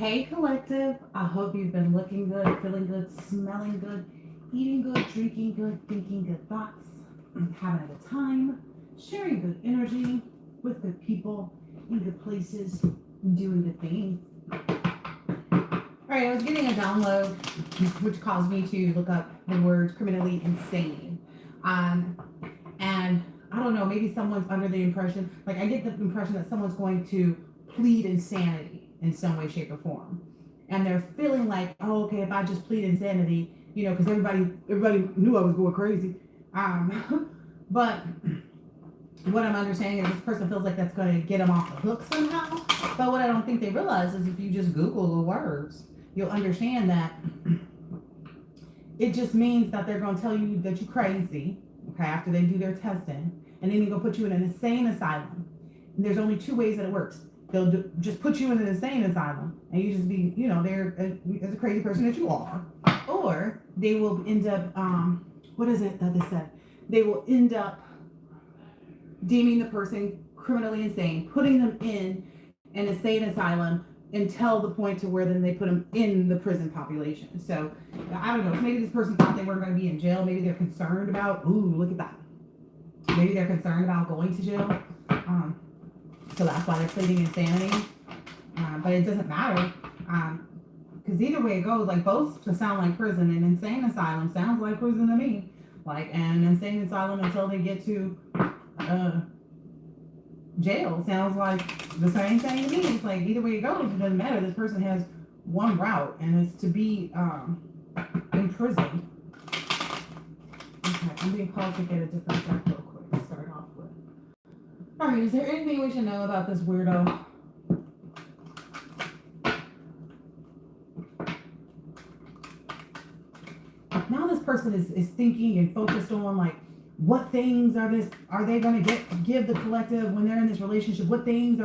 Hey, collective. I hope you've been looking good, feeling good, smelling good, eating good, drinking good, thinking good thoughts, having a good time, sharing good energy with good people, in good places, doing good things. All right, I was getting a download which caused me to look up the word criminally insane. Um, and I don't know, maybe someone's under the impression, like I get the impression that someone's going to plead insanity in some way, shape, or form. And they're feeling like, oh, okay, if I just plead insanity, because everybody knew I was going crazy. But what I'm understanding is this person feels like that's going to get them off the hook somehow. But what I don't think they realize is if you just Google the words, you'll understand that it just means that they're going to tell you that you're crazy, okay, after they do their testing, and then they're going to put you in an insane asylum. And there's only two ways that it works. Just put you in an insane asylum, and you just be, there as a crazy person that you are, or they will end up, what is it that they said? They will end up deeming the person criminally insane, putting them in an insane asylum until the point to where then they put them in the prison population. So I don't know. Maybe this person thought they weren't going to be in jail. Maybe they're concerned about. Ooh, look at that. Maybe they're concerned about going to jail. So that's why they're pleading insanity. But it doesn't matter. Because either way it goes, like both sound like prison. An insane asylum sounds like prison to me. Like an insane asylum until they get to jail sounds like the same thing to me. It's like either way it goes, it doesn't matter. This person has one route, and it's to be in prison. Okay, I'm being called to get a different deck real quick to start off with. Alright, is there anything we should know about this weirdo? Now this person is thinking and focused on like what things are they going to give the collective when they're in this relationship? What things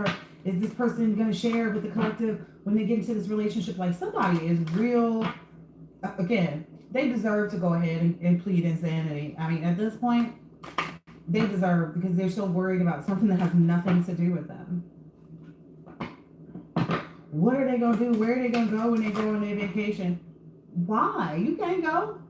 is this person going to share with the collective when they get into this relationship? Like somebody is real. Again, they deserve to go ahead and plead insanity. I mean, at this point, they deserve because they're so worried about something that has nothing to do with them. What are they going to do? Where are they going to go when they go on their vacation? Why? You can't go.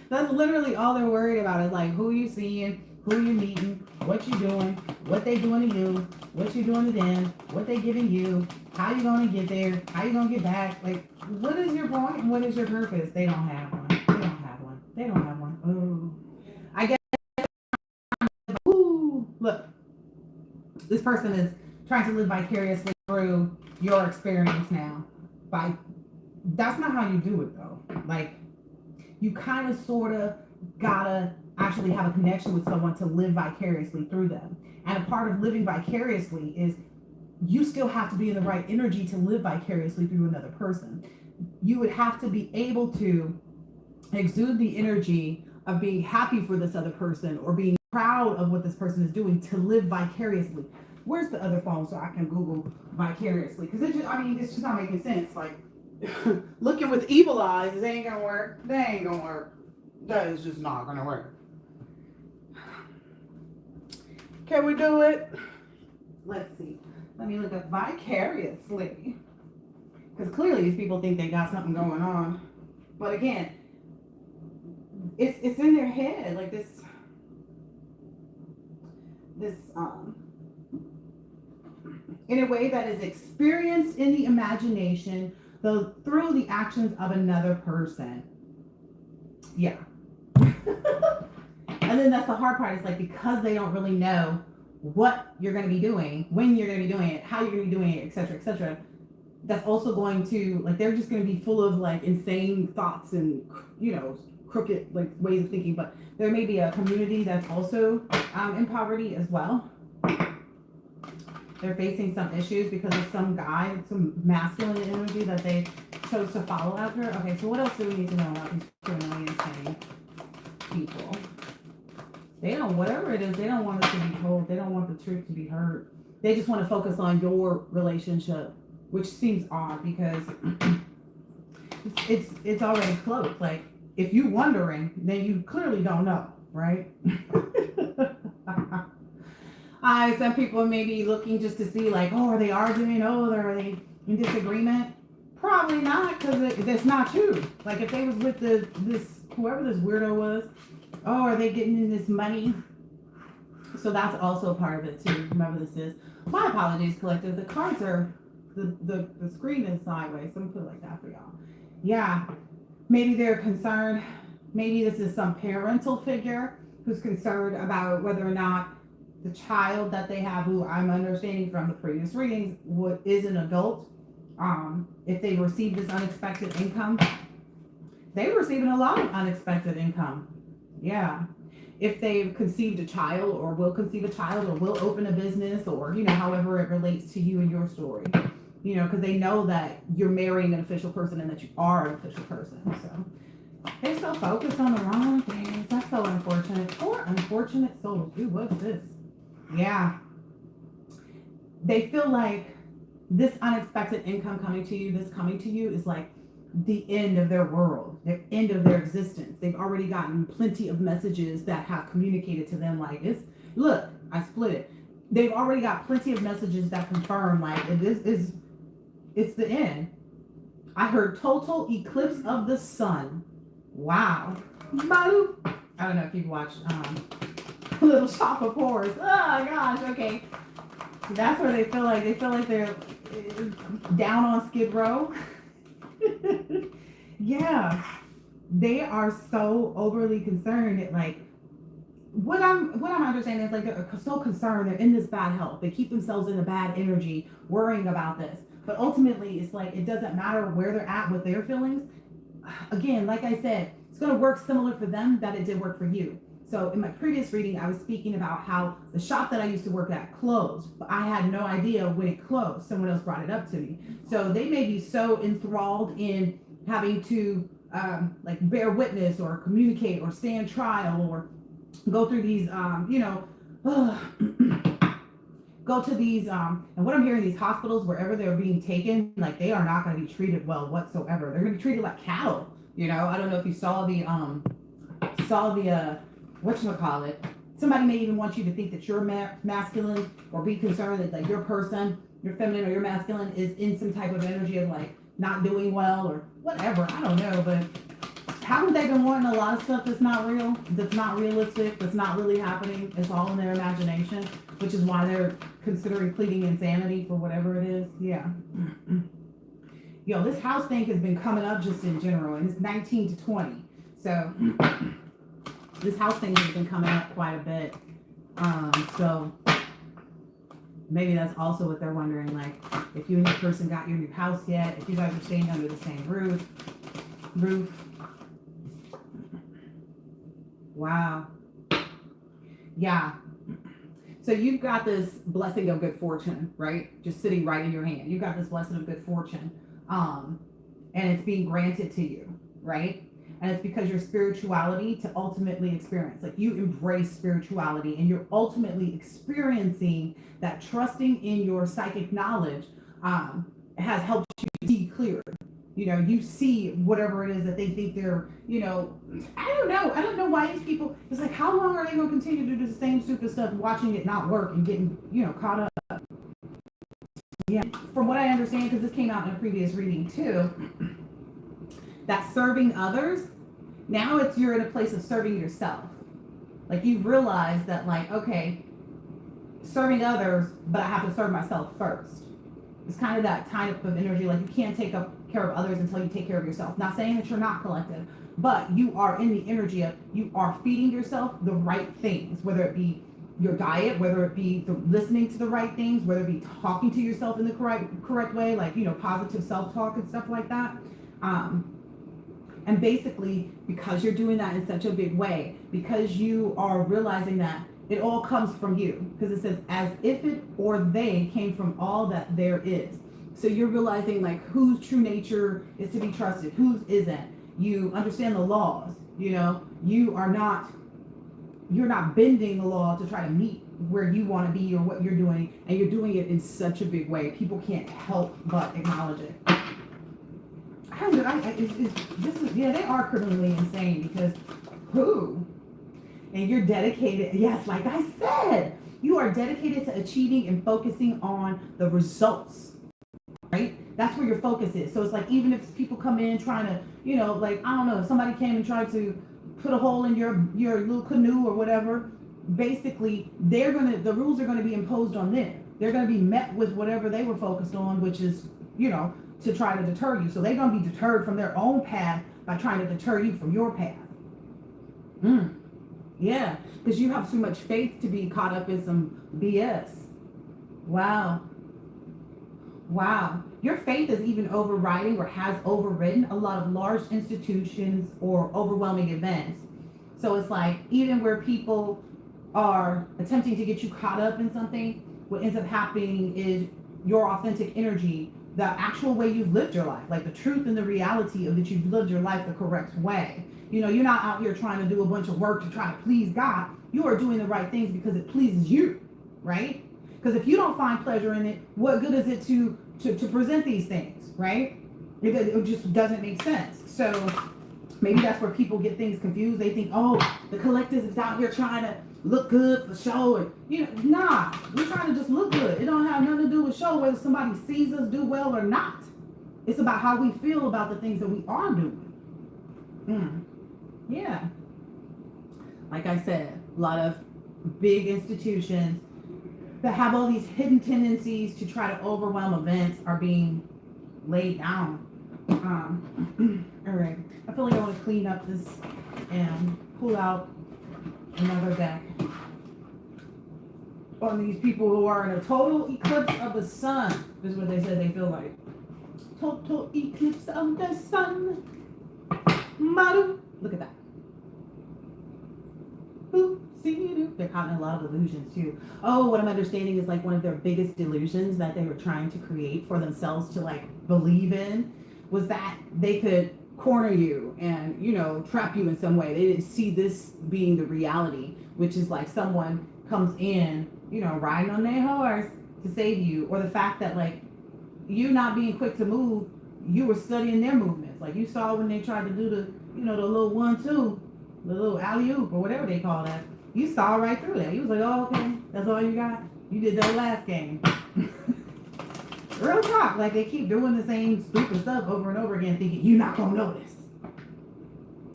That's literally all they're worried about is like who you seeing, who you meeting, what you doing, what they doing to you, what you doing to them, what they giving you, how you gonna get there, how you gonna get back. Like, what is your point and what is your purpose? They don't have one. They don't have one. They don't have one. Oh, I guess. Ooh, look, this person is trying to live vicariously through your experience now. By that's not how you do it though. Like you kind of sort of gotta actually have a connection with someone to live vicariously through them. And a part of living vicariously is you still have to be in the right energy to live vicariously through another person. You would have to be able to exude the energy of being happy for this other person or being proud of what this person is doing to live vicariously. Where's the other phone so I can Google vicariously? Because it's just not making sense. Like, looking with evil eyes, it ain't gonna work. That ain't gonna work. That is just not gonna work. Can we do it? Let's see. Let me look up vicariously. Because clearly these people think they got something going on. But again, it's in their head. Like this in a way that is experienced in the imagination through the actions of another person. Yeah. And then that's the hard part. It's like because they don't really know what you're going to be doing, when you're going to be doing it, how you're going to be doing it, etc., etc. That's also going to like they're just going to be full of like insane thoughts and crooked like ways of thinking. But there may be a community that's also in poverty as well. They're facing some issues because of some masculine energy that they chose to follow after. Okay, so what else do we need to know about these criminally insane people? They don't, whatever it is, they don't want us to be told. They don't want the truth to be heard. They just want to focus on your relationship, which seems odd because it's already closed. Like, if you're wondering, then you clearly don't know, right? Some people may be looking just to see, like, oh, are they arguing? Oh, are they in disagreement? Probably not, because that's not true. Like, if they was with this whoever this weirdo was, oh, are they getting in this money? So that's also part of it too. Remember, this is my apologies, collective. The cards are the screen is sideways. So I'm gonna put it like that for y'all. Yeah, maybe they're concerned. Maybe this is some parental figure who's concerned about whether or not the child that they have, who I'm understanding from the previous readings, is an adult. If they receive this unexpected income, they're receiving a lot of unexpected income. Yeah. If they've conceived a child, or will conceive a child, or will open a business, or, however it relates to you and your story, because they know that you're marrying an official person and that you are an official person. So they're so focused on the wrong things. That's so unfortunate. Poor unfortunate souls. Dude, what's this? Yeah. They feel like this unexpected income coming to you is like the end of their world, the end of their existence. They've already gotten plenty of messages that have communicated to them, like, look, I split it. They've already got plenty of messages that confirm, like, it's the end. I heard total eclipse of the sun. Wow. I don't know if you've watched Little Shop of Horrors. Oh gosh, okay. That's where they feel like they're down on Skid Row. Yeah, they are so overly concerned. Like, what I'm understanding is, like, they're so concerned. They're in this bad health. They keep themselves in a bad energy, worrying about this. But ultimately, it's like, it doesn't matter where they're at with their feelings. Again, like I said, it's going to work similar for them that it did work for you. So in my previous reading, I was speaking about how the shop that I used to work at closed, but I had no idea when it closed. Someone else brought it up to me. So they may be so enthralled in having to like bear witness or communicate or stand trial or go through these, go to these, and what I'm hearing, these hospitals, wherever they're being taken, like, they are not going to be treated well whatsoever. They're going to be treated like cattle. I don't know if you saw the whatchamacallit, somebody may even want you to think that you're masculine, or be concerned that, like, your person, your feminine or your masculine, is in some type of energy of, like, not doing well or whatever. I don't know, but haven't they been wanting a lot of stuff that's not real, that's not realistic, that's not really happening? It's all in their imagination, which is why they're considering pleading insanity for whatever it is. Yeah. Yo, this house thing has been coming up just in general, and it's 19 to 20. So this house thing has been coming up quite a bit. So maybe that's also what they're wondering, like, if you and your person got your new house yet, if you guys are staying under the same roof. Wow. Yeah. So you've got this blessing of good fortune, right? Just sitting right in your hand. You've got this blessing of good fortune. And it's being granted to you, right? And it's because your spirituality to ultimately experience, like, you embrace spirituality, and you're ultimately experiencing that trusting in your psychic knowledge has helped you see clearer. You see whatever it is that they think they're, I don't know why these people, it's like, how long are they going to continue to do the same stupid stuff, watching it not work and getting, caught up? Yeah. From what I understand, because this came out in a previous reading too, that serving others, now you're in a place of serving yourself. Like, you've realized that, like, okay, serving others, but I have to serve myself first. It's kind of that type of energy, like, you can't take care of others until you take care of yourself. Not saying that you're not collective, but you are in the energy of, you are feeding yourself the right things, whether it be your diet, whether it be listening to the right things, whether it be talking to yourself in the correct way, like, positive self-talk and stuff like that. And basically, because you're doing that in such a big way, because you are realizing that it all comes from you, because it says, as if it or they came from all that there is. So you're realizing, like, whose true nature is to be trusted, whose isn't. You understand the laws. You're not bending the law to try to meet where you want to be or what you're doing, and you're doing it in such a big way. People can't help but acknowledge it. They are criminally insane, because who? And you're dedicated. Yes, like I said, you are are dedicated to achieving and focusing on the results, right? That's where your focus is. So it's like, even if people come in trying to, you know, like, I don't know, if somebody came and tried to put a hole in your little canoe or whatever, basically the rules are gonna be imposed on them. They're gonna be met with whatever they were focused on, which is, you know, to try to deter you. So they're gonna be deterred from their own path by trying to deter you from your path. Yeah, because you have too much faith to be caught up in some BS. Wow. Wow. Your faith is even overriding or has overridden a lot of large institutions or overwhelming events. So it's like, even where people are attempting to get you caught up in something, what ends up happening is your authentic energy, the actual way you've lived your life, like the truth and the reality of that you've lived your life the correct way. You know, you're not out here trying to do a bunch of work to try to please God. You are doing the right things because it pleases you, right? Because if you don't find pleasure in it, what good is it to present these things, right? It just doesn't make sense. So maybe that's where people get things confused. They think, oh, the collective is out here trying to look good for show, and you know, nah, we're trying to just look good. It don't have nothing to do with show whether somebody sees us do well or not. It's about how we feel about the things that we are doing. Yeah. Like I said, a lot of big institutions that have all these hidden tendencies to try to overwhelm events are being laid down. All right. I feel like I want to clean up this and pull out another deck on these people who are in a total eclipse of the sun. This is what they said they feel like. Total eclipse of the sun. Maru. Look at that. They're caught in a lot of illusions too. Oh, what I'm understanding is like one of their biggest delusions that they were trying to create for themselves to like believe in was that they could corner you and, you know, trap you in some way. They didn't see this being the reality, which is like someone comes in, you know, riding on their horse to save you, or the fact that like you not being quick to move, you were studying their movements. Like you saw when they tried to do the, you know, the little 1-2, the little alley-oop or whatever they call that. You saw right through that. You was like, oh, okay, that's all you got? You did that last game. Real talk. Like, they keep doing the same stupid stuff over and over again, thinking, you're not going to notice.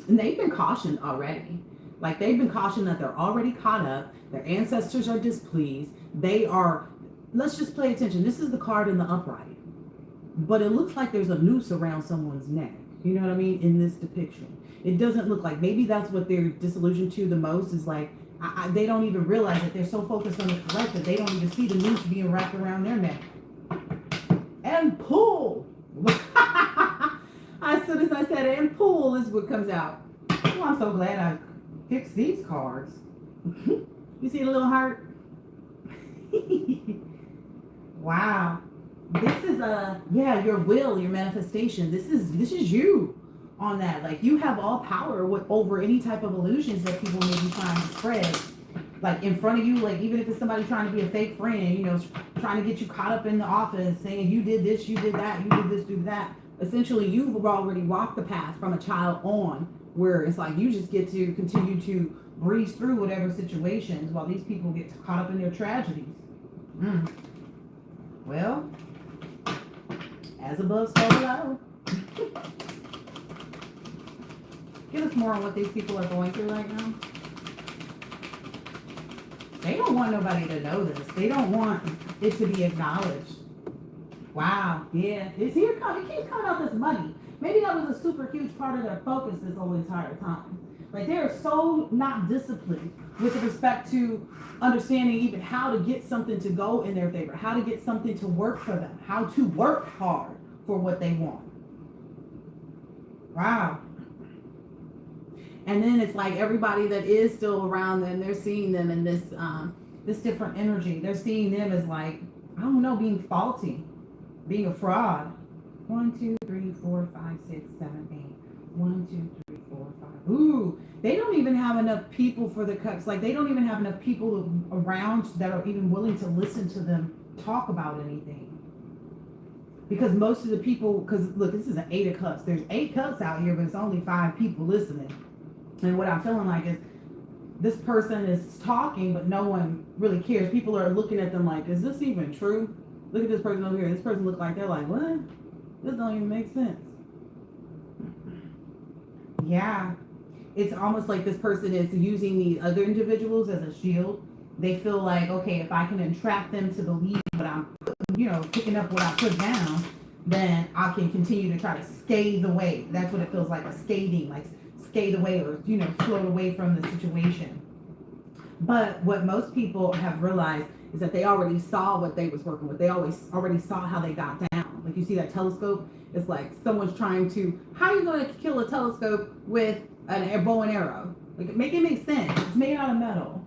And they've been cautioned already. Like, they've been cautioned that they're already caught up. Their ancestors are displeased. They are, let's just pay attention. This is the card in the upright. But it looks like there's a noose around someone's neck. You know what I mean? In this depiction. It doesn't look like, maybe that's what they're disillusioned to the most, is like, they don't even realize that they're so focused on the collective, they don't even see the noose being wrapped around their neck. And pull. As soon as I said and pull, this is what comes out. Oh, I'm so glad I fixed these cards. You see the little heart? Wow. This is yeah, your will, your manifestation. This is you on that. Like, you have all power over any type of illusions that people may be trying to spread, like in front of you. Like, even if it's somebody trying to be a fake friend, you know, trying to get you caught up in the office saying you did this, you did that, you did this, do that. Essentially, you've already walked the path from a child on, where it's like you just get to continue to breeze through whatever situations while these people get caught up in their tragedies. Well, as above, so below. Give us more on what these people are going through right now. They don't want nobody to know this. They don't want it to be acknowledged. Wow, yeah. It keeps coming out this money. Maybe that was a super huge part of their focus this whole entire time. Like, they are so not disciplined with respect to understanding even how to get something to go in their favor, how to get something to work for them, how to work hard for what they want. Wow. And then it's like everybody that is still around them, they're seeing them in this this different energy. They're seeing them as like, I don't know, being faulty, being a fraud. 1, 2, 3, 4, 5, 6, 7, 8. 1, 2, 3, 4, 5. Ooh, they don't even have enough people for the cuts. Like, they don't even have enough people around that are even willing to listen to them talk about anything. Because most of the people, because look, this is an 8 of cups. There's 8 cups out here, but it's only 5 people listening. And what I'm feeling like is this person is talking, but no one really cares. People are looking at them like, is this even true? Look at this person over here. This person look like they're like, what? This don't even make sense. Yeah. It's almost like this person is using the other individuals as a shield. They feel like, okay, if I can entrap them to believe what I'm, picking up what I put down, then I can continue to try to skate away. That's what it feels like, a skating, like skate away or, float away from the situation. But what most people have realized is that they already saw what they was working with. They already saw how they got down. Like you see that telescope, it's like someone's trying to, how are you going to kill a telescope with a bow and arrow? Like, make it make sense. It's made out of metal.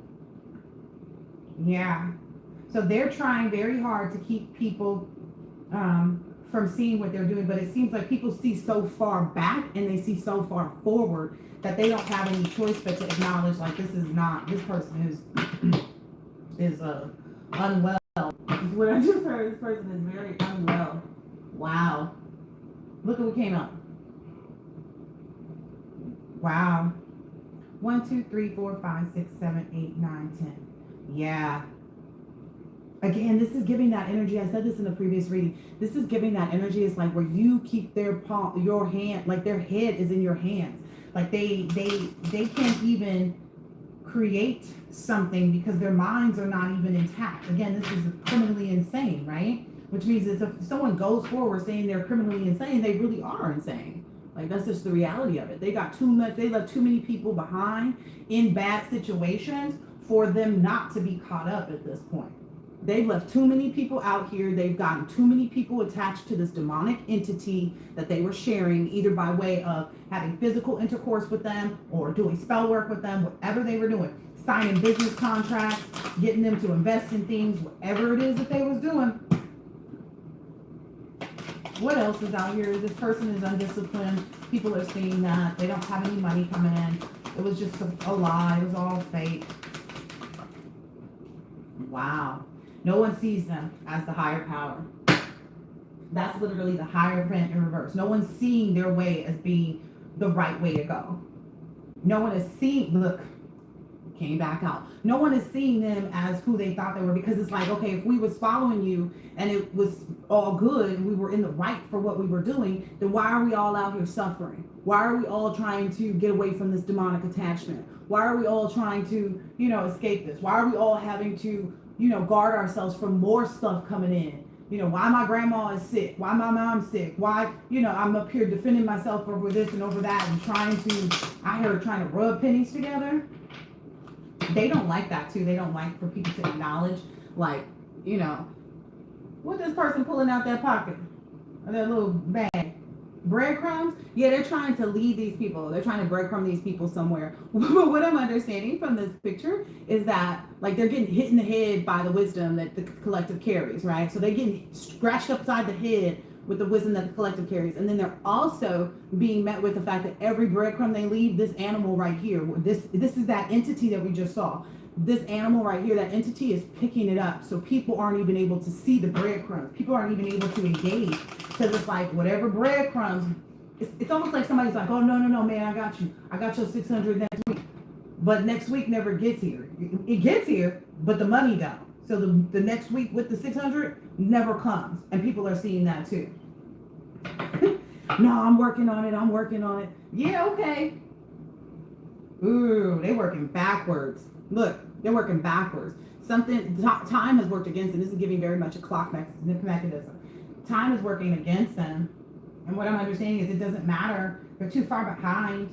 Yeah. So they're trying very hard to keep people from seeing what they're doing, but it seems like people see so far back and they see so far forward that they don't have any choice but to acknowledge, like, this person is unwell. What I just heard, this person is very unwell. Wow. Look at what came up. Wow. 1, 2, 3, 4, 5, 6, 7, 8, 9, 10. Yeah. Again, this is giving that energy. I said this in the previous reading. This is giving that energy. It's like where you keep their palm, your hand, like their head is in your hands. Like they can't even create something because their minds are not even intact. Again, this is criminally insane, right? Which means if someone goes forward saying they're criminally insane, they really are insane. Like, that's just the reality of it. They left too many people behind in bad situations for them not to be caught up at this point. They've left too many people out here. They've gotten too many people attached to this demonic entity that they were sharing, either by way of having physical intercourse with them or doing spell work with them, whatever they were doing, signing business contracts, getting them to invest in things, whatever it is that they was doing. What else is out here? This person is undisciplined. People are seeing that. They don't have any money coming in. It was just a lie. It was all fake. Wow. No one sees them as the higher power. That's literally the Hierophant in reverse. No one's seeing their way as being the right way to go. No one is seeing, look, came back out. No one is seeing them as who they thought they were, because it's like, okay, if we was following you and it was all good and we were in the right for what we were doing, then why are we all out here suffering? Why are we all trying to get away from this demonic attachment? Why are we all trying to, escape this? Why are we all having to, guard ourselves from more stuff coming in? Why my grandma is sick? Why my mom's sick? Why, I'm up here defending myself over this and over that and trying to rub pennies together. They don't like that too. They don't like for people to acknowledge, like, what this person pulling out that pocket, or that little bag, breadcrumbs. Yeah, they're trying to lead these people. They're trying to breadcrumb these people somewhere. But what I'm understanding from this picture is that, like, they're getting hit in the head by the wisdom that the collective carries, right? So they're getting scratched upside the head with the wisdom that the collective carries. And then they're also being met with the fact that every breadcrumb they leave, this animal right here, this is that entity that we just saw. This animal right here, that entity is picking it up. So people aren't even able to see the breadcrumbs. People aren't even able to engage, because it's like whatever breadcrumbs, it's almost like somebody's like, oh, no, man, I got you. I got your 600 next week. But next week never gets here. It gets here, but the money don't. So the next week with the 600 never comes. And people are seeing that too. No, I'm working on it. Yeah, okay. Ooh, they working backwards. Look, they're working backwards. Time has worked against them. This is giving very much a clock mechanism. Time is working against them. And what I'm understanding is it doesn't matter. They're too far behind.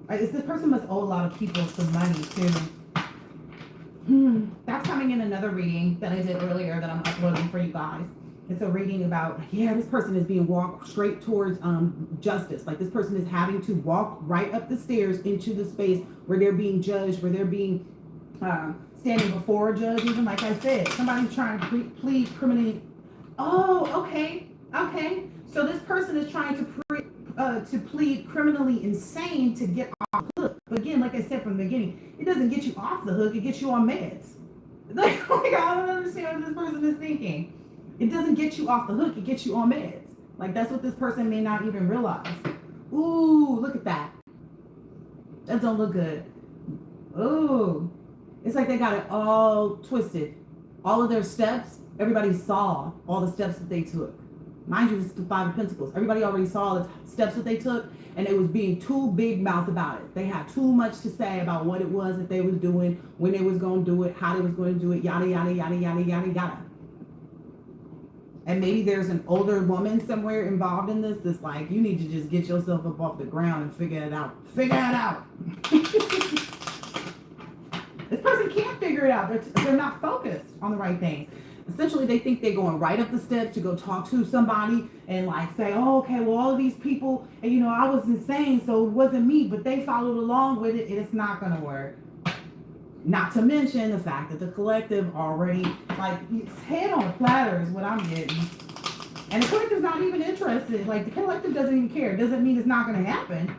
This person must owe a lot of people some money too. That's coming in another reading that I did earlier that I'm uploading for you guys. It's a reading about, this person is being walked straight towards justice. Like, this person is having to walk right up the stairs into the space where they're being judged, where they're being standing before a judge. Even like I said, somebody's trying to plead criminally. Oh, okay. So this person is trying to plead criminally insane to get off the hook. But again, like I said from the beginning, it doesn't get you off the hook. It gets you on meds. Like I don't understand what this person is thinking. It doesn't get you off the hook. It gets you on meds. Like, that's what this person may not even realize. Ooh, look at that. That don't look good. Ooh. It's like they got it all twisted. All of their steps, everybody saw all the steps that they took. Mind you, this is the Five of Pentacles. Everybody already saw the steps that they took, and they was being too big mouth about it. They had too much to say about what it was that they was doing, when they was going to do it, how they was going to do it, yada, yada, yada, yada, yada, yada. And maybe there's an older woman somewhere involved in this that's like, you need to just get yourself up off the ground and figure it out. Figure it out. This person can't figure it out. They're not focused on the right things. Essentially, they think they're going right up the steps to go talk to somebody and like say, oh, okay, well, all of these people, and you know, I was insane, so it wasn't me, but they followed along with it. It's not going to work. Not to mention the fact that the collective already, like, it's head on a platter is what I'm getting. And the collective's not even interested. Like, the collective doesn't even care. It doesn't mean it's not going to happen.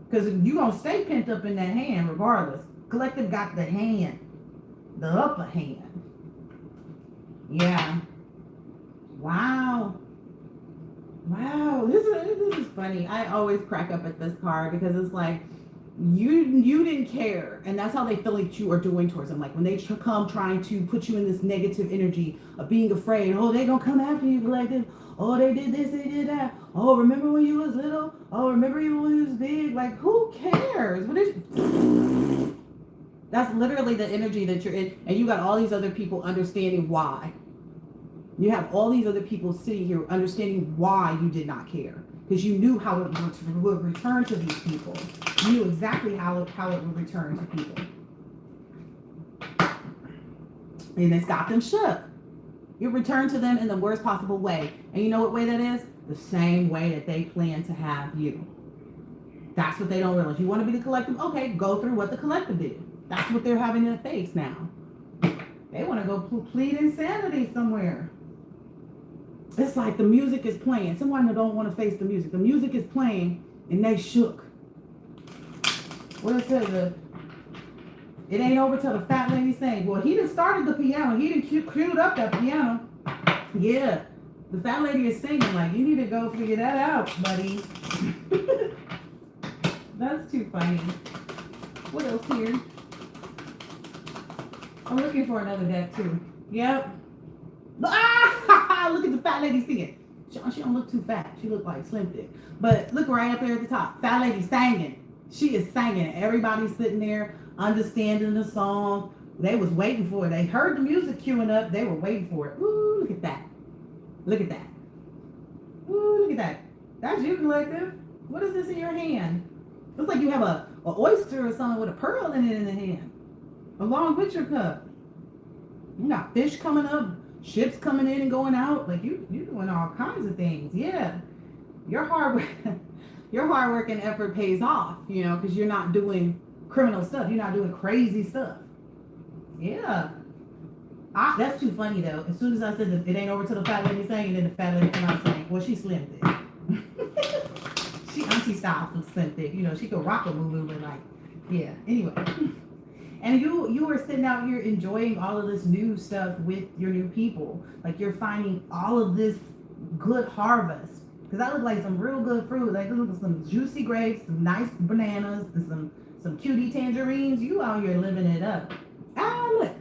Because you're going to stay pent up in that hand regardless. Collective got the hand. The upper hand. Yeah. Wow. Wow. This is funny. I always crack up at this card because it's like, you didn't care, and that's how they feel like you are doing towards them. Like when they come trying to put you in this negative energy of being afraid. Oh, they gonna come after you, collective. Oh, they did this, they did that. Oh, remember when you was little? Oh, remember you when you was big? Like, who cares? What is? That's literally the energy that you're in, and you got all these other people understanding why. You have all these other people sitting here understanding why you did not care. Because you knew how it would return to these people. You knew exactly how it would return to people. And it's got them shook. It returned to them in the worst possible way. And you know what way that is? The same way that they plan to have you. That's what they don't realize. You want to be the collective? Okay, go through what the collective did. That's what they're having to face now. They want to go plead insanity somewhere. It's like the music is playing. Someone who don't want to face the music. The music is playing and they shook. What it says, it ain't over till the fat lady sings. Well, he done started the piano. He done queued up that piano. Yeah. The fat lady is singing like, you need to go figure that out, buddy. That's too funny. What else here? I'm looking for another deck too. Yep. Ah! Look at the fat lady singing. She don't look too fat. She look like Slim Thick. But look right up there at the top. Fat lady singing. She is singing. Everybody's sitting there understanding the song. They was waiting for it. They heard the music queuing up. They were waiting for it. Ooh, look at that. Look at that. Ooh, look at that. That's you, collective. What is this in your hand? Looks like you have a oyster or something with a pearl in it in the hand. Along with your cup. You got fish coming up. Ships coming in and going out. Like you doing all kinds of things. Yeah. Your hard work and effort pays off, you know, because you're not doing criminal stuff. You're not doing crazy stuff. Yeah. That's too funny though. As soon as I said that it ain't over till the fat lady sang, and then the fat lady come out saying, well, she Slim Thick. She auntie style from Slim Thick. You know, she could rock a moo but like, yeah. Anyway. And you are sitting out here enjoying all of this new stuff with your new people. Like you're finding all of this good harvest. Because that look like some real good fruit. Like look at some juicy grapes, some nice bananas, and some cutie tangerines. You out here living it up. Look.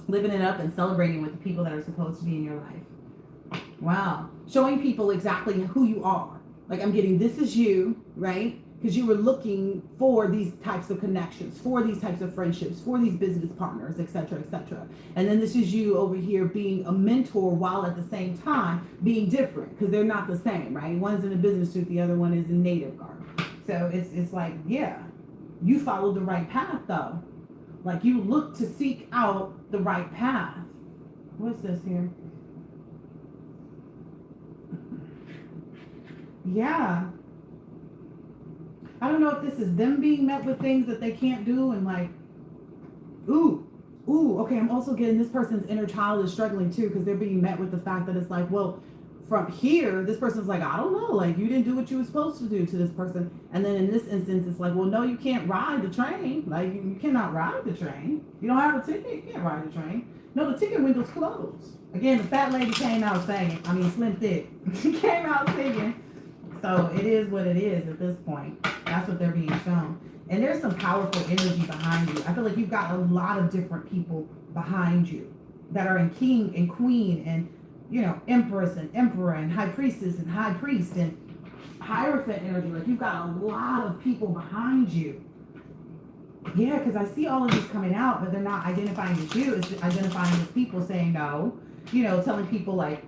Living it up and celebrating with the people that are supposed to be in your life. Wow. Showing people exactly who you are. Like I'm getting, this is you, right? Because you were looking for these types of connections, for these types of friendships, for these business partners, etc., etc. And then this is you over here being a mentor while at the same time being different because they're not the same, right? One's in a business suit, the other one is in native garb. So it's like, yeah, you followed the right path though. Like you look to seek out the right path. What's this here? Yeah. I don't know if this is them being met with things that they can't do and like, ooh, okay, I'm also getting this person's inner child is struggling too because they're being met with the fact that it's like, well, from here, this person's like, I don't know, like you didn't do what you were supposed to do to this person. And then in this instance, it's like, well, no, you can't ride the train. Like you cannot ride the train. You don't have a ticket, you can't ride the train. No, the ticket window's closed. Again, the fat lady came out singing, Slim Thick. She came out singing. So it is what it is at this point. That's what they're being shown. And there's some powerful energy behind you. I feel like you've got a lot of different people behind you that are in king and queen and, you know, empress and emperor and high priestess and high priest and hierophant energy. Like you've got a lot of people behind you. Yeah, because I see all of these coming out, but they're not identifying as you. It's identifying as people saying no. You know, telling people like,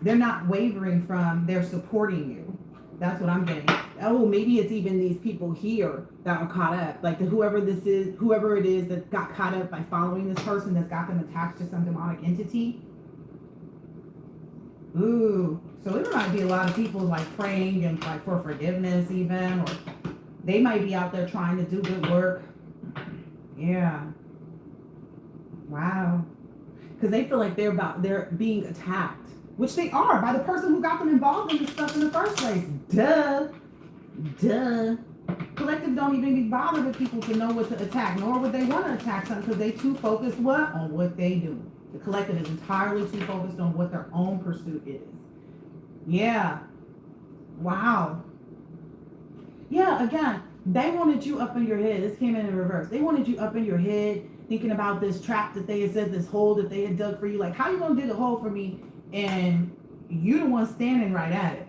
they're not wavering from, they're supporting you. That's what I'm getting. Oh, maybe it's even these people here that are caught up. Like whoever it is that got caught up by following this person that's got them attached to some demonic entity. Ooh, so there might be a lot of people like praying and like for forgiveness even, or they might be out there trying to do good work. Yeah. Wow. Because they feel like they're being attacked, which they are by the person who got them involved in this stuff in the first place. Duh. Collective don't even be bothered with people to know what to attack, nor would they want to attack something because they too focused on what they do. The collective is entirely too focused on what their own pursuit is. Yeah. Wow. Yeah, again, they wanted you up in your head. This came in reverse. They wanted you up in your head thinking about this trap that they had said, this hole that they had dug for you. Like, how you gonna dig a hole for me and you the one standing right at it?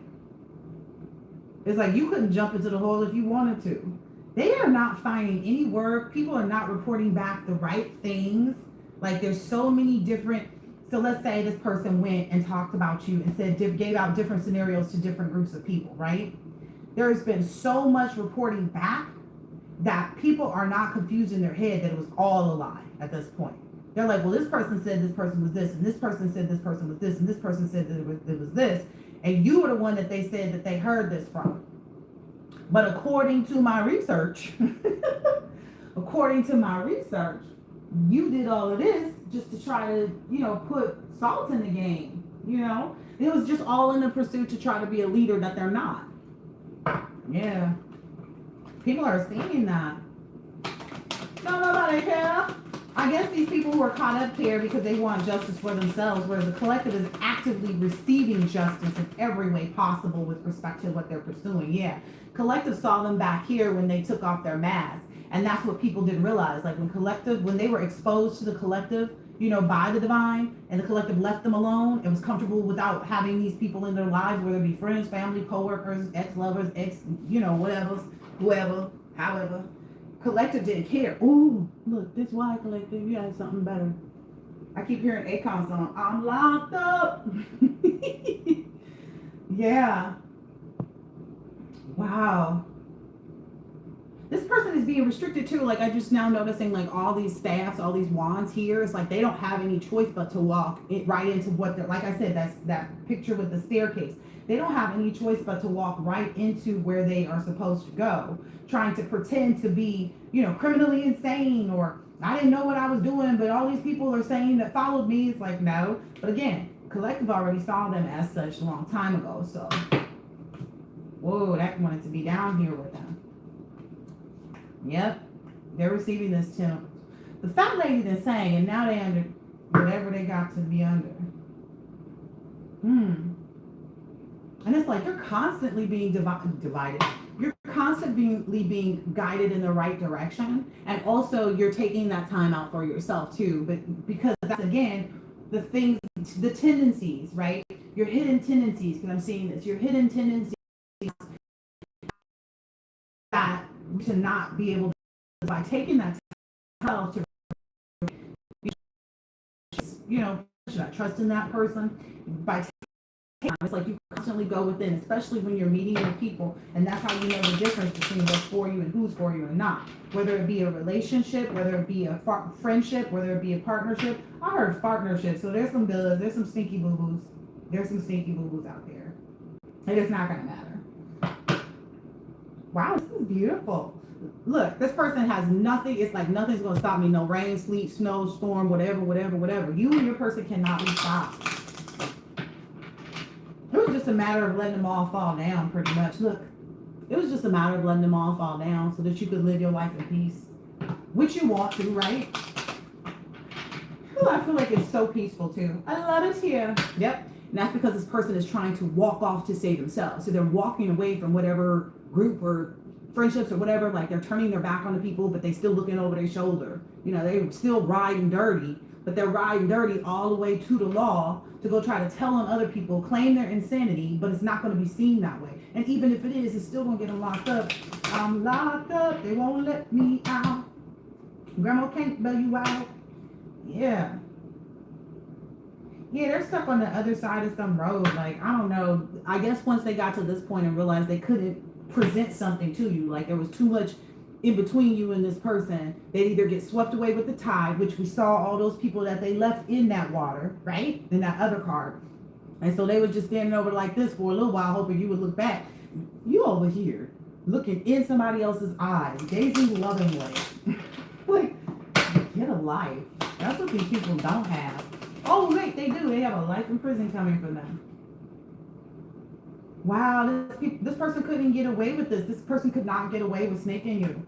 It's like you couldn't jump into the hole if you wanted to. They are not finding any work. People are not reporting back the right things. Like there's so many different, so let's say this person went and talked about you and said, gave out different scenarios to different groups of people, right? There has been so much reporting back that people are not confused in their head that it was all a lie at this point. They're like, well, this person said this person was this, and this person said this person was this, and this person said that it was this, and you were the one that they said that they heard this from. But according to my research, you did all of this just to try to, you know, put salt in the game, you know? It was just all in the pursuit to try to be a leader that they're not. Yeah. People are seeing that. No, nobody care. I guess these people who are caught up here because they want justice for themselves, whereas the collective is actively receiving justice in every way possible with respect to what they're pursuing. Yeah. Collective saw them back here when they took off their masks. And that's what people didn't realize. Like when they were exposed to the collective, you know, by the divine, and the collective left them alone and was comfortable without having these people in their lives, whether it be friends, family, co-workers, ex-lovers, you know, whatever, whoever, however. Collective didn't care. Ooh, look, this why collective, you have something better. I keep hearing Akon song, I'm locked up. Yeah. Wow. This person is being restricted too. Like I just now noticing like all these staffs, all these wands here. It's like they don't have any choice but to walk it right into what they're, like I said, that's that picture with the staircase. They don't have any choice but to walk right into where they are supposed to go, trying to pretend to be, you know, criminally insane, or I didn't know what I was doing, but all these people are saying that followed me. It's like, no. But again, collective already saw them as such a long time ago. So, whoa, that wanted to be down here with them. Yep, they're receiving this too. The fat lady then sang, and now they under whatever they got to be under. And it's like you're constantly being divided. You're constantly being guided in the right direction, and also you're taking that time out for yourself too. But because that's again the things, the tendencies, right? Your hidden tendencies. Because I'm seeing this, your hidden tendencies that to not be able to, by taking that time to, you know, should I trust in that person? By taking time, it's like you constantly go within, especially when you're meeting with people, and that's how you know the difference between what's for you and who's for you and not. Whether it be a relationship, whether it be a friendship, whether it be a partnership. I heard partnership, so there's some good, there's some stinky boo-boos. There's some stinky boo-boos out there. And it's not gonna matter. Wow, this is beautiful. Look, this person has nothing. It's like nothing's going to stop me. No rain, sleet, snow, storm, whatever. You and your person cannot be stopped. It was just a matter of letting them all fall down, pretty much. Look, it was just a matter of letting them all fall down so that you could live your life in peace. Which you want to, right? Ooh, I feel like it's so peaceful, too. I love it here. Yep. And that's because this person is trying to walk off to save themselves. So they're walking away from whatever group or friendships or whatever, like they're turning their back on the people, but they still looking over their shoulder. You know, they're still riding dirty, but they're riding dirty all the way to the law to go try to tell on other people, claim their insanity, but it's not going to be seen that way. And even if it is, it's still going to get them locked up. I'm locked up, they won't let me out. Grandma can't bail you out. Yeah. Yeah, they're stuck on the other side of some road. Like, I don't know. I guess once they got to this point and realized they couldn't present something to you, like there was too much in between you and this person, they'd either get swept away with the tide, which we saw all those people that they left in that water, right? In that other car. And so they was just standing over like this for a little while, hoping you would look back. You over here, looking in somebody else's eyes, gazing lovingly. Like, get a life. That's what these people don't have. Oh, wait, they do. They have a life in prison coming for them. Wow, this person couldn't get away with this. This person could not get away with snaking you.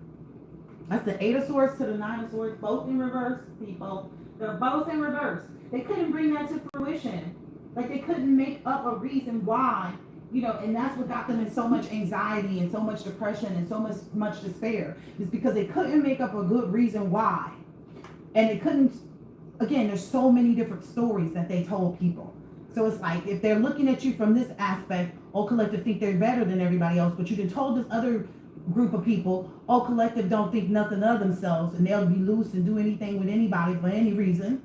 That's the 8 of Swords to the 9 of Swords, both in reverse, people. They're both in reverse. They couldn't bring that to fruition. Like, they couldn't make up a reason why, you know, and that's what got them in so much anxiety and so much depression and so much despair. Is because they couldn't make up a good reason why. And they couldn't, again, there's so many different stories that they told people. So it's like, if they're looking at you from this aspect, all collective think they're better than everybody else, but you can told this other group of people, all collective don't think nothing of themselves, and they'll be loose and do anything with anybody for any reason.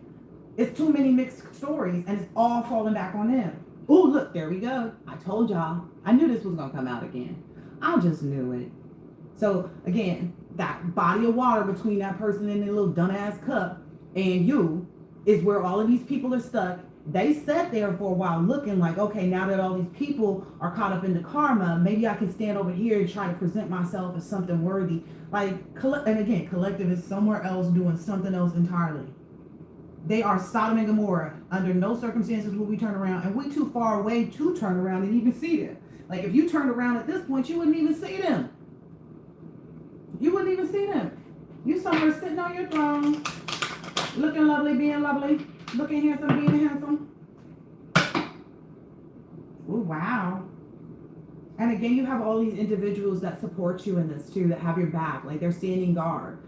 It's too many mixed stories, and it's all falling back on them. Oh, look, there we go. I told y'all. I knew this was going to come out again. I just knew it. So, again, that body of water between that person in their little dumbass cup and you is where all of these people are stuck. They sat there for a while looking like, okay, now that all these people are caught up in the karma, maybe I can stand over here and try to present myself as something worthy. Like, and again, collective is somewhere else doing something else entirely. They are Sodom and Gomorrah. Under no circumstances will we turn around, and we too far away to turn around and even see them. Like, if you turned around at this point, you wouldn't even see them. You wouldn't even see them. You somewhere sitting on your throne, looking lovely, being lovely, looking handsome, being handsome. Oh, wow. And again, you have all these individuals that support you in this too, that have your back, like they're standing guard.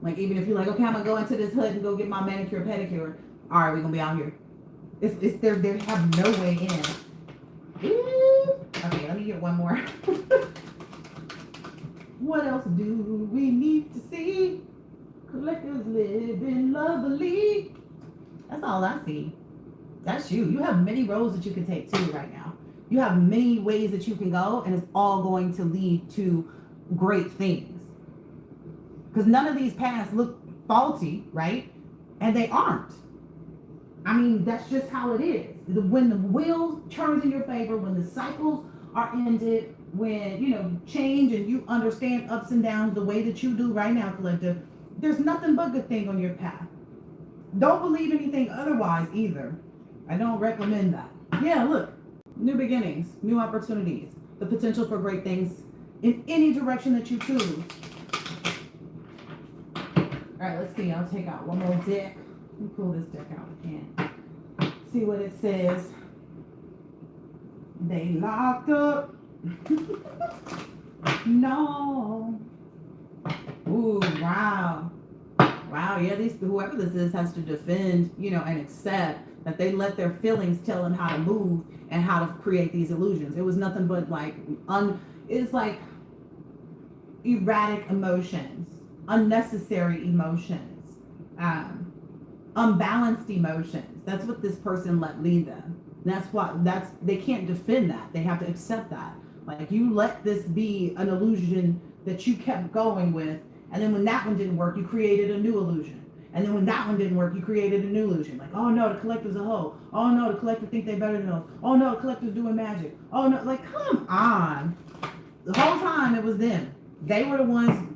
Like, even if you're like, okay, I'm gonna go into this hood and go get my manicure, pedicure. All right, we're gonna be out here. It's they have no way in. Ooh. Okay, let me get one more. What else do we need to see? Collectives living lovely. That's all I see. That's you. You have many roads that you can take too right now. You have many ways that you can go, and it's all going to lead to great things. Because none of these paths look faulty, right? And they aren't. I mean, that's just how it is. When the wheel turns in your favor, when the cycles are ended, when, you know, change and you understand ups and downs the way that you do right now, collective, there's nothing but good thing on your path. Don't believe anything otherwise either. I don't recommend that. Yeah, look, new beginnings, new opportunities, the potential for great things in any direction that you choose. All right, let's see. I'll take out one more deck. Let me pull this deck out again. See what it says. They locked up. No. Ooh, wow. Wow, yeah, whoever this is has to defend, you know, and accept that they let their feelings tell them how to move and how to create these illusions. It was nothing but like, it's like erratic emotions, unnecessary emotions, unbalanced emotions. That's what this person let lead them. They can't defend that. They have to accept that. Like, you let this be an illusion that you kept going with, and then when that one didn't work, you created a new illusion. And then when that one didn't work, you created a new illusion. Like, oh no, the collective's a hoe. Oh no, the collective think they better than us. Oh no, the collective's doing magic. Oh no, like, come on. The whole time it was them. They were the ones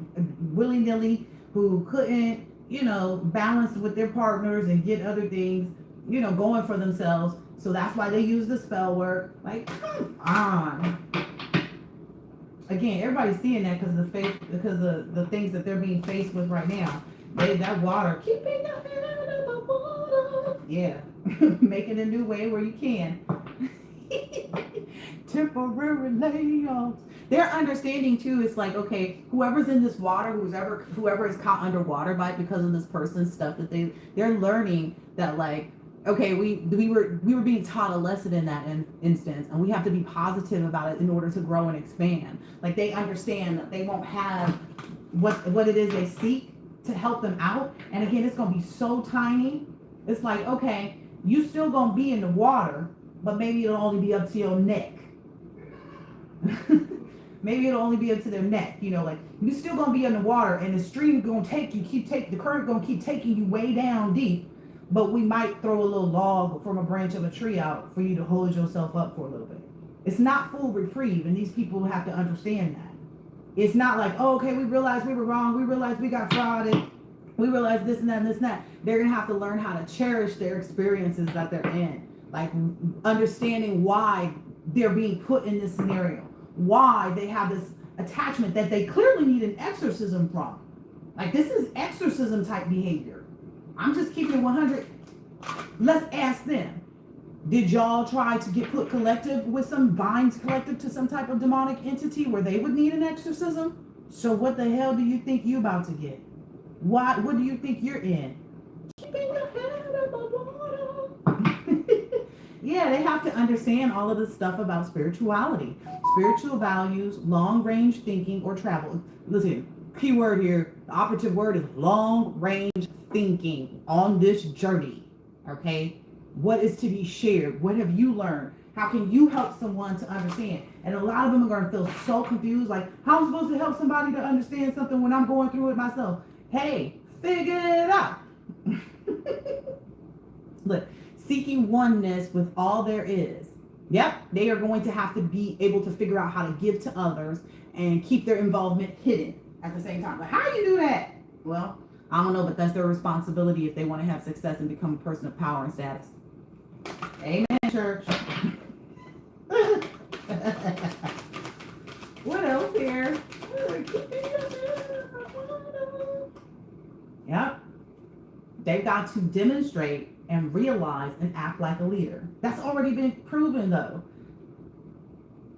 willy-nilly who couldn't, you know, balance with their partners and get other things, you know, going for themselves. So that's why they use the spell work. Like, come on. Again, everybody's seeing that because of the things that they're being faced with right now. That water, keeping your head above water. Yeah, making a new way where you can. Temporary layoffs. Their understanding too is like, okay, whoever's in this water, whoever is caught underwater by it because of this person's stuff that they're learning that, like, okay, we were being taught a lesson in that instance, and we have to be positive about it in order to grow and expand. Like, they understand that they won't have what it is they seek to help them out. And again, it's gonna be so tiny. It's like, okay, you still gonna be in the water, but maybe it'll only be up to your neck. Maybe it'll only be up to their neck. You know, like, you still gonna be in the water, and the stream gonna the current gonna keep taking you way down deep. But we might throw a little log from a branch of a tree out for you to hold yourself up for a little bit. It's not full reprieve, and these people have to understand that. It's not like, oh, okay, we realized we were wrong. We realized we got frauded. We realized this and that and this and that. They're going to have to learn how to cherish their experiences that they're in. Like, understanding why they're being put in this scenario. Why they have this attachment that they clearly need an exorcism from. Like, this is exorcism type behavior. I'm just keeping it 100. Let's ask them. Did y'all try to get put collective with bind collective to some type of demonic entity where they would need an exorcism? So what the hell do you think you about to get? What do you think you're in? Keeping your head above water. Yeah, they have to understand all of this stuff about spirituality, spiritual values, long range thinking, or travel. Listen, key word here, the operative word is long range thinking on this journey. Okay? What is to be shared? What have you learned? How can you help someone to understand? And a lot of them are going to feel so confused, like, how am I supposed to help somebody to understand something when I'm going through it myself? Hey, figure it out. Look, seeking oneness with all there is. Yep, they are going to have to be able to figure out how to give to others and keep their involvement hidden at the same time. But how do you do that? Well, I don't know, but that's their responsibility if they want to have success and become a person of power and status. Amen, church. What else here? Yep. They've got to demonstrate and realize and act like a leader. That's already been proven, though.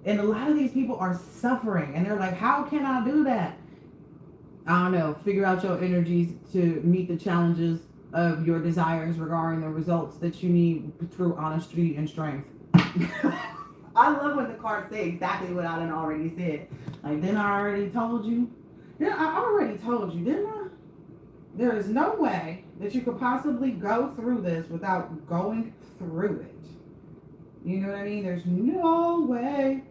And a lot of these people are suffering, and they're like, how can I do that? I don't know. Figure out your energies to meet the challenges of your desires regarding the results that you need through honesty and strength. I love when the cards say exactly what I done already said. Like, didn't I already told you? Yeah, I already told you, didn't I? There is no way that you could possibly go through this without going through it. You know what I mean? There's no way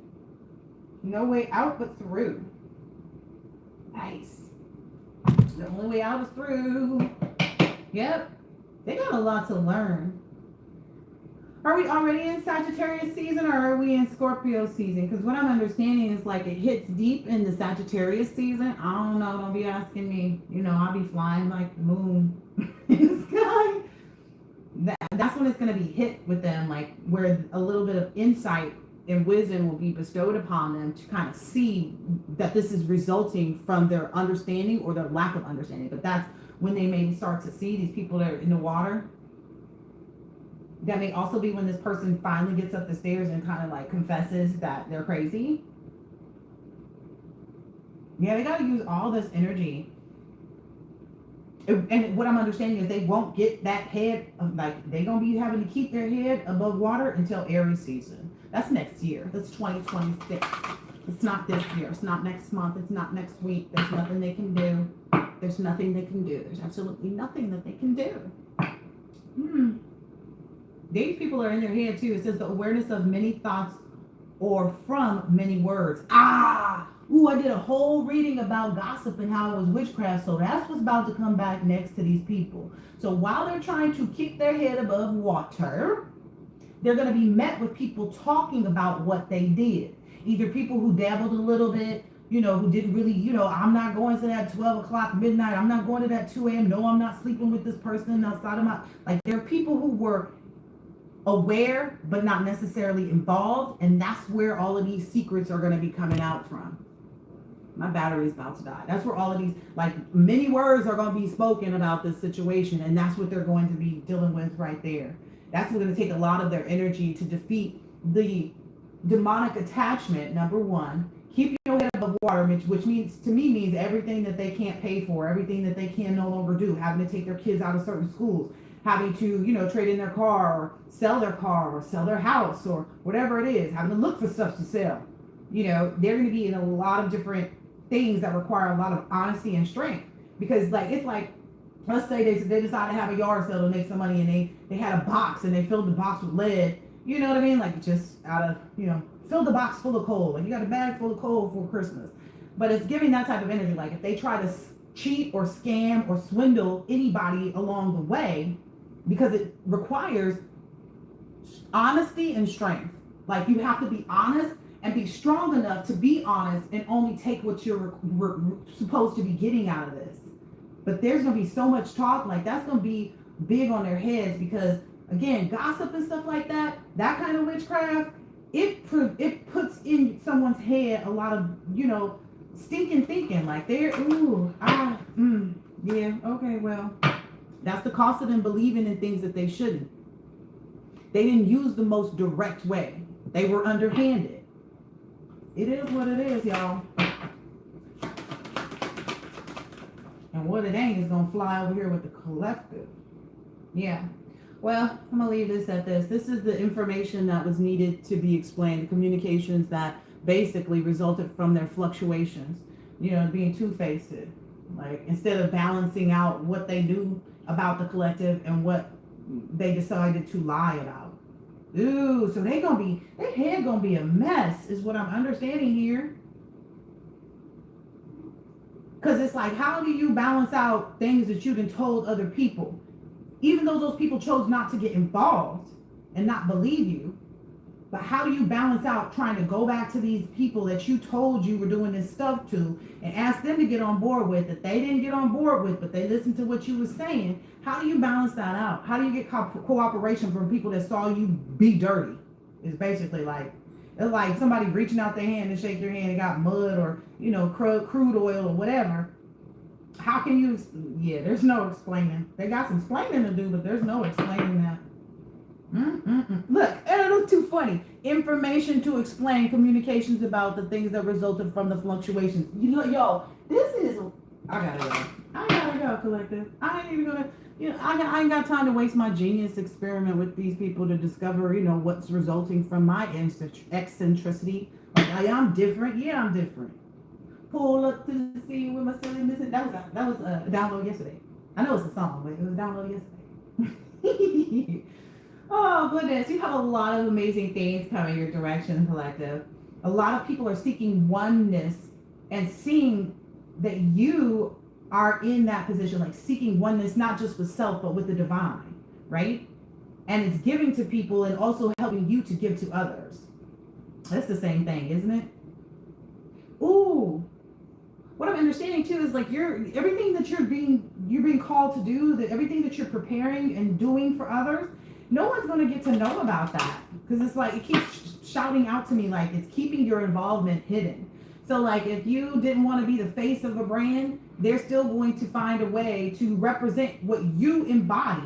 out but through. Nice. The only way out is through. Yep. They got a lot to learn. Are we already in Sagittarius season, or are we in Scorpio season? Because what I'm understanding is, like, it hits deep in the Sagittarius season. I don't know. Don't be asking me. You know, I'll be flying like the moon in the sky. That's when it's going to be hit with them, like, where a little bit of insight and wisdom will be bestowed upon them to kind of see that this is resulting from their understanding or their lack of understanding. But that's when they maybe start to see these people that are in the water. That may also be when this person finally gets up the stairs and kind of like confesses that they're crazy. Yeah, they got to use all this energy. And what I'm understanding is they won't get that head, like, they're going to be having to keep their head above water until Aries season. That's next year. That's 2026. It's not this year. It's not next month. It's not next week. There's nothing they can do. There's nothing they can do. There's absolutely nothing that they can do. These people are in their head too. It says the awareness of many thoughts or from many words. I did a whole reading about gossip and how it was witchcraft. So that's what's about to come back next to these people. So while they're trying to keep their head above water, they're going to be met with people talking about what they did. Either people who dabbled a little bit, you know, who didn't really, you know, I'm not going to that 12 o'clock midnight. I'm not going to that 2 a.m. No, I'm not sleeping with this person outside of my, like, there are people who were aware, but not necessarily involved. And that's where all of these secrets are going to be coming out from. My battery's about to die. That's where all of these, like, many words are going to be spoken about this situation. And that's what they're going to be dealing with right there. That's going to take a lot of their energy to defeat the demonic attachment, number one. Keep your head above water, which means to me means everything that they can't pay for, everything that they can no longer do, having to take their kids out of certain schools, having to, trade in their car or sell their house or whatever it is, having to look for stuff to sell. They're going to be in a lot of different things that require a lot of honesty and strength. Because it's like, let's say they decide to have a yard sale to make some money, and they had a box and they filled the box with lead. You know what I mean? Like, just out of, fill the box full of coal. Like, you got a bag full of coal for Christmas. But it's giving that type of energy. Like, if they try to cheat or scam or swindle anybody along the way, because it requires honesty and strength. Like, you have to be honest and be strong enough to be honest and only take what you're supposed to be getting out of this. But there's going to be so much talk, like that's going to be big on their heads, because again, gossip and stuff like that kind of witchcraft, it puts in someone's head a lot of, stinking thinking, like they're, yeah, okay, well, that's the cost of them believing in things that they shouldn't. They didn't use the most direct way. They were underhanded. It is what it is, y'all. And what it ain't is gonna fly over here with the collective. Yeah. Well, I'm gonna leave this at this. This is the information that was needed to be explained. The communications that basically resulted from their fluctuations. Being two-faced. Like, instead of balancing out what they knew about the collective and what they decided to lie about. Ooh, so their head gonna be a mess, is what I'm understanding here. Because it's like, how do you balance out things that you've been told other people? Even though those people chose not to get involved and not believe you. But how do you balance out trying to go back to these people that you told you were doing this stuff to and ask them to get on board with that they didn't get on board with, but they listened to what you were saying? How do you balance that out? How do you get cooperation from people that saw you be dirty? It's basically it's like somebody reaching out their hand to shake your hand and got mud or, crude oil or whatever. How can you, there's no explaining. They got some explaining to do, but there's no explaining that. Look, it was too funny. Information to explain communications about the things that resulted from the fluctuations. This is, I gotta go, collective. I ain't even gonna, I ain't got time to waste my genius experiment with these people to discover, what's resulting from my eccentricity. Like, I'm different. Yeah, I'm different. Pull up to the sea with my silly missing. That was a download yesterday. I know it's a song, but it was a download yesterday. Oh, goodness. You have a lot of amazing things coming your direction, collective. A lot of people are seeking oneness and seeing that you are in that position, like seeking oneness, not just with self, but with the divine, right? And it's giving to people and also helping you to give to others. That's the same thing, isn't it? Ooh. What I'm understanding too is like everything that you're being called to do, that everything that you're preparing and doing for others, no one's going to get to know about that, because it's like it keeps shouting out to me like it's keeping your involvement hidden. So like if you didn't want to be the face of a brand, they're still going to find a way to represent what you embody.